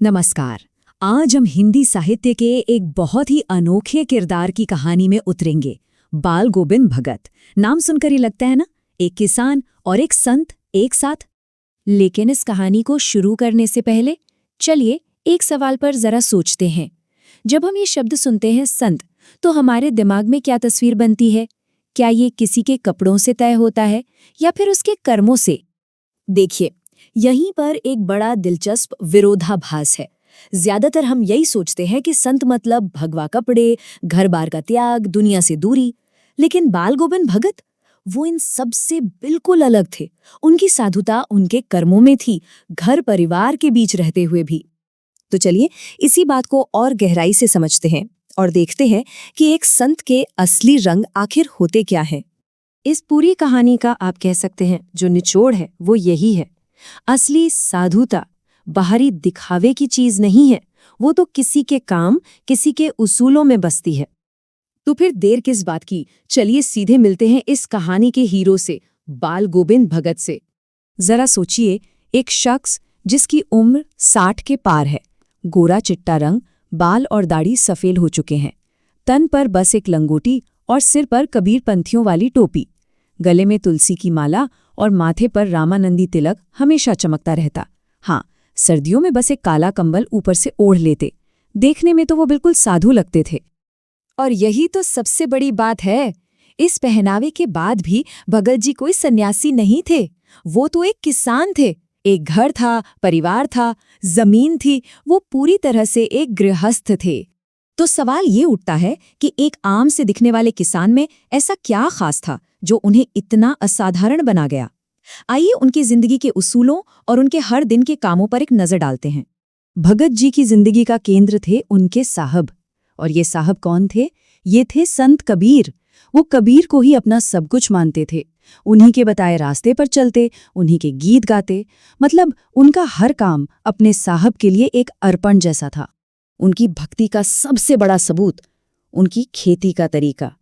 नमस्कार। आज हम हिंदी साहित्य के एक बहुत ही अनोखे किरदार की कहानी में उतरेंगे। बाल गोविंद भगत। नाम सुनकर ही लगता है ना, एक किसान और एक संत एक साथ। लेकिन इस कहानी को शुरू करने से पहले चलिए एक सवाल पर जरा सोचते हैं। जब हम ये शब्द सुनते हैं संत, तो हमारे दिमाग में क्या तस्वीर बनती है? क्या ये किसी के कपड़ों से तय होता है या फिर उसके कर्मों से? देखिए, यहीं पर एक बड़ा दिलचस्प विरोधाभास है। ज्यादातर हम यही सोचते हैं कि संत मतलब भगवा कपड़े, घर बार का त्याग, दुनिया से दूरी। लेकिन बाल गोविंद भगत, वो इन सब से बिल्कुल अलग थे। उनकी साधुता उनके कर्मों में थी, घर परिवार के बीच रहते हुए भी। तो चलिए इसी बात को और गहराई से समझते हैं और देखते हैं कि एक संत के असली रंग आखिर होते क्या हैं। इस पूरी कहानी का आप कह सकते हैं जो निचोड़ है वो यही है। असली साधुता बाहरी दिखावे की चीज नहीं है, वो तो किसी के काम, किसी के उसूलों में बसती है। तो फिर देर किस बात की, चलिए सीधे मिलते हैं इस कहानी के हीरो से, बाल गोविंद भगत से। जरा सोचिए, एक शख्स जिसकी उम्र 60 के पार है, गोरा चिट्टा रंग, बाल और दाढ़ी सफेद हो चुके हैं, तन पर बस एक लंगोटी और सिर पर कबीर पंथियों वाली टोपी, गले में तुलसी की माला और माथे पर रामानंदी तिलक हमेशा चमकता रहता। हाँ, सर्दियों में बस एक काला कंबल ऊपर से ओढ़ लेते। देखने में तो वो बिल्कुल साधु लगते थे। और यही तो सबसे बड़ी बात है, इस पहनावे के बाद भी भगत जी कोई सन्यासी नहीं थे। वो तो एक किसान थे। एक घर था, परिवार था, जमीन थी, वो पूरी तरह से एक गृहस्थ थे। तो सवाल ये उठता है कि एक आम से दिखने वाले किसान में ऐसा क्या खास था जो उन्हें इतना असाधारण बना गया। आइए उनकी जिंदगी के उसूलों और उनके हर दिन के कामों पर एक नजर डालते हैं। भगत जी की जिंदगी का केंद्र थे उनके साहब। और ये साहब कौन थे? ये थे संत कबीर। वो कबीर को ही अपना सब कुछ मानते थे। उन्हीं के बताए रास्ते पर चलते, उन्हीं के गीत गाते। मतलब उनका हर काम अपने साहब के लिए एक अर्पण जैसा था। उनकी भक्ति का सबसे बड़ा सबूत उनकी खेती का तरीका।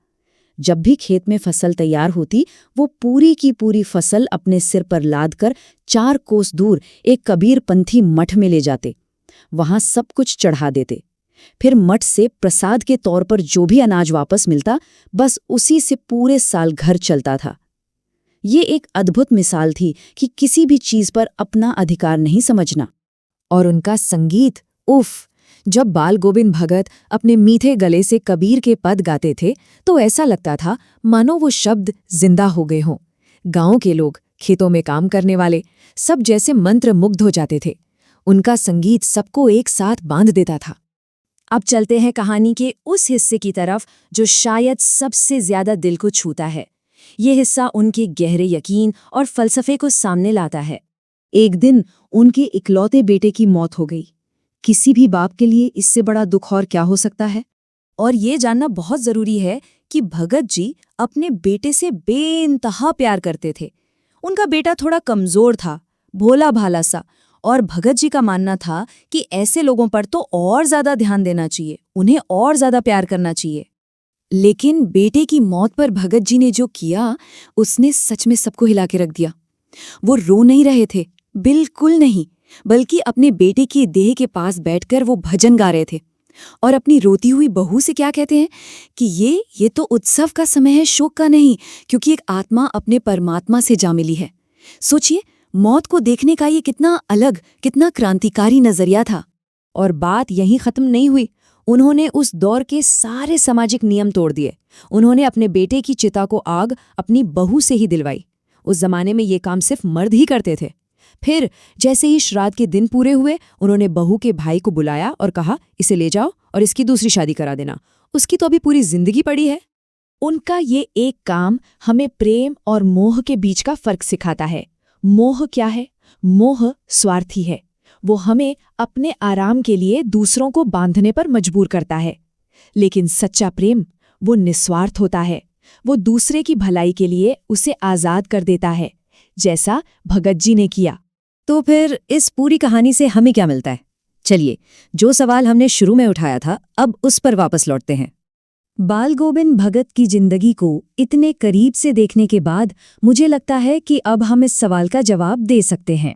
जब भी खेत में फसल तैयार होती, वो पूरी की पूरी फसल अपने सिर पर लादकर 4 कोस दूर एक कबीरपंथी मठ में ले जाते। वहां सब कुछ चढ़ा देते। फिर मठ से प्रसाद के तौर पर जो भी अनाज वापस मिलता, बस उसी से पूरे साल घर चलता था। ये एक अद्भुत मिसाल थी कि किसी भी चीज पर अपना अधिकार नहीं समझना। और उनका संगीत, उफ! जब बाल गोविंद भगत अपने मीठे गले से कबीर के पद गाते थे, तो ऐसा लगता था मानो वो शब्द जिंदा हो गए हों। गांव के लोग, खेतों में काम करने वाले, सब जैसे मंत्र मुग्ध हो जाते थे। उनका संगीत सबको एक साथ बांध देता था। अब चलते हैं कहानी के उस हिस्से की तरफ जो शायद सबसे ज्यादा दिल को छूता है। ये हिस्सा उनके गहरे यकीन और फलसफे को सामने लाता है। एक दिन उनके इकलौते बेटे की मौत हो गई। किसी भी बाप के लिए इससे बड़ा दुख और क्या हो सकता है? और ये जानना बहुत जरूरी है कि भगत जी अपने बेटे से बेइंतहा प्यार करते थे। उनका बेटा थोड़ा कमजोर था, भोला भाला सा, और भगत जी का मानना था कि ऐसे लोगों पर तो और ज्यादा ध्यान देना चाहिए, उन्हें और ज्यादा प्यार करना चाहिए। लेकिन बेटे की मौत पर भगत जी ने जो किया, उसने सच में सबको हिला के रख दिया। वो रो नहीं रहे थे, बिल्कुल नहीं, बल्कि अपने बेटे की देह के पास बैठकर वो भजन गा रहे थे। और अपनी रोती हुई बहू से क्या कहते हैं कि ये तो उत्सव का समय है, शोक का नहीं, क्योंकि एक आत्मा अपने परमात्मा से जा मिली है। सोचिए, मौत को देखने का ये कितना अलग, कितना क्रांतिकारी नजरिया था। और बात यहीं खत्म नहीं हुई। उन्होंने उस दौर के सारे सामाजिक नियम तोड़ दिए। उन्होंने अपने बेटे की चिता को आग अपनी बहू से ही दिलवाई। उस जमाने में ये काम सिर्फ मर्द ही करते थे। फिर जैसे ही श्राद्ध के दिन पूरे हुए, उन्होंने बहू के भाई को बुलाया और कहा, इसे ले जाओ और इसकी दूसरी शादी करा देना, उसकी तो अभी पूरी जिंदगी पड़ी है। उनका ये एक काम हमें प्रेम और मोह के बीच का फर्क सिखाता है। मोह क्या है? मोह स्वार्थी है। वो हमें अपने आराम के लिए दूसरों को बांधने पर मजबूर करता है। लेकिन सच्चा प्रेम, वो निस्वार्थ होता है। वो दूसरे की भलाई के लिए उसे आजाद कर देता है, जैसा भगत जी ने किया। तो फिर इस पूरी कहानी से हमें क्या मिलता है? चलिए, जो सवाल हमने शुरू में उठाया था, अब उस पर वापस लौटते हैं। बाल गोविंद भगत की जिंदगी को इतने करीब से देखने के बाद मुझे लगता है कि अब हम इस सवाल का जवाब दे सकते हैं।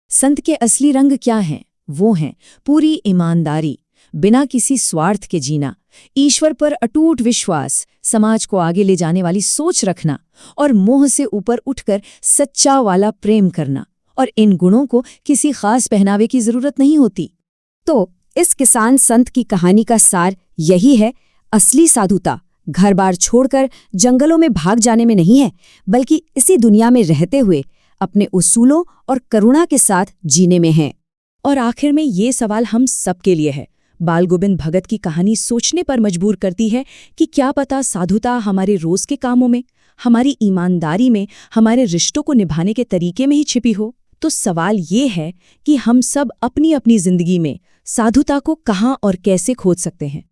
संत के असली रंग क्या हैं? वो हैं पूरी ईमानदारी, बिना किसी स्वार्थ के जीना, ईश्वर पर अटूट विश्वास, समाज को आगे ले जाने वाली सोच रखना और मोह से ऊपर उठकर सच्चा वाला प्रेम करना। और इन गुणों को किसी खास पहनावे की जरूरत नहीं होती। तो इस किसान संत की कहानी का सार यही है, असली साधुता घर बार छोड़कर जंगलों में भाग जाने में नहीं है, बल्कि इसी दुनिया में रहते हुए अपने उसूलों और करुणा के साथ जीने में है। और आखिर में ये सवाल हम सबके लिए है। बाल गोविंद भगत की कहानी सोचने पर मजबूर करती है कि क्या पता साधुता हमारे रोज के कामों में, हमारी ईमानदारी में, हमारे रिश्तों को निभाने के तरीके में ही छिपी हो। तो सवाल ये है कि हम सब अपनी अपनी जिंदगी में साधुता को कहाँ और कैसे खोज सकते हैं।